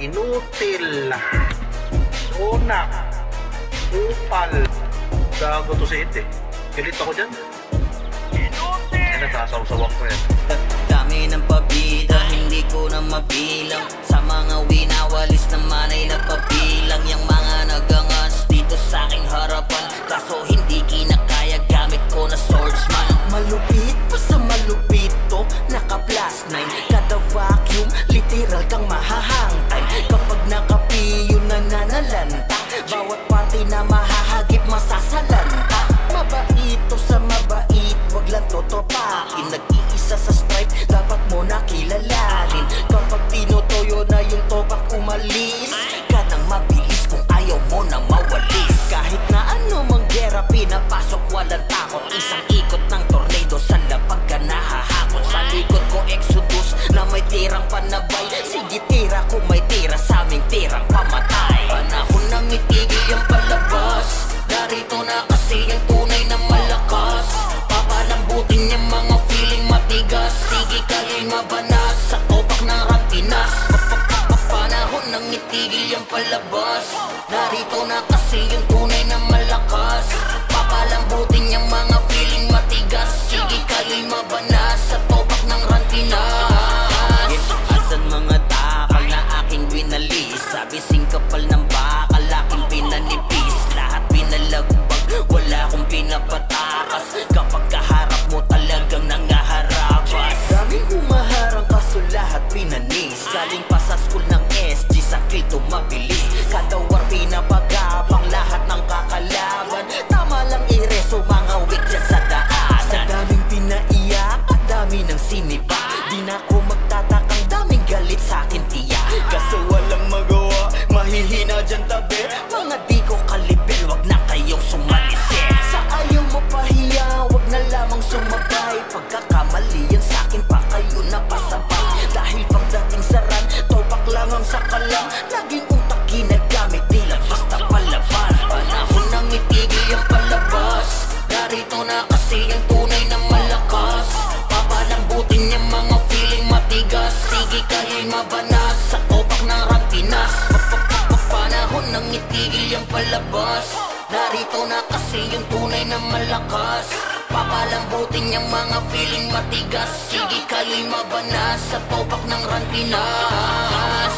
inutil, sunak, upal. Gago to si Ed eh. Galit ako dyan. Inutil! Ay, nagkasawsawang ko yan. Dami ng pabida, hindi ko na mabilang. Sa mga winawalis naman ay napabilang. Yang mga nagangas dito sa aking harapan, kaso hindi kinakaya, gamit ko na swordsman. Malupit pa sa malupit to, naka plus 9. Kada vacuum, literal kang mahahangtay. Kapag nakapiyo na nanalanta, bawat party na mahahagip masasalanta. Mabait to sa mabait, wag lang totopakin. Nag-iisa sa stripe, dapat mo nakilalanin. Kapag tinutoyo na yung topak umalis, kadang mabilis kung ayaw mo na mawalis. Kahit na ano mang gera pinapasok, walang takot. Isang ikot ng tornado sa lapag ka nahahakot. Sa likod ko exodus na may tirang panabay. Sige tira kung may tira sa aming tirang pamatay. Panahon na itigil yung palabas, narito na kasi yung tunay na malakas. Papalambutin yung mga feeling matigas. Sige kayo'y mabanas sa topak ng rampinas. Panahon nang itigil yung palabas, narito na kasi yung tunay na malakas. Papalambutin yung mga feeling matigas. Sige kayo'y mabanas sa topak ng rampinas. Asan mga takal na aking winalis, sabi singkapal ng bakal aking pinanipis. Lahat pinalagbag, wala akong pinapatakas. Kapag kaharap mo talagang nangaharabas. Daming humaharang kaso lahat pinanis. Galing pa sa school ng SG, sa Kilto mabilis. Kada war pinapagapang lahat ng kakalaban. Tama lang ireso mga week dyan sa daan. Sa daming pinaiyak at dami ng sinipa, di na ako magtatakang daming galit sa akin tiya. Kaso walang magawa, mahihina dyan tabi. Mga di ko kalibel, wag na kayong sumalisi. Sa ayaw mo pahiya, wag na lamang sumabay. Pagkakamali yan sa'kin pa kayo napasabay. Dahil pagdating sa run, topak lang ang sakalang. Laging utak ginagamit, di lang basta palaban. Panahon nang itigil ang palabas, narito na kasi yung tunay na malakas. Papalambutin yung mga feeling matigas. Sige kayo'y mabanas sa topak ng rampinas. Panahon nang itigil yung palabas, narito na kasi yung tunay na malakas. Papalambutin yung mga feeling matigas. Sige kayo'y mabanas sa topak ng rampinas.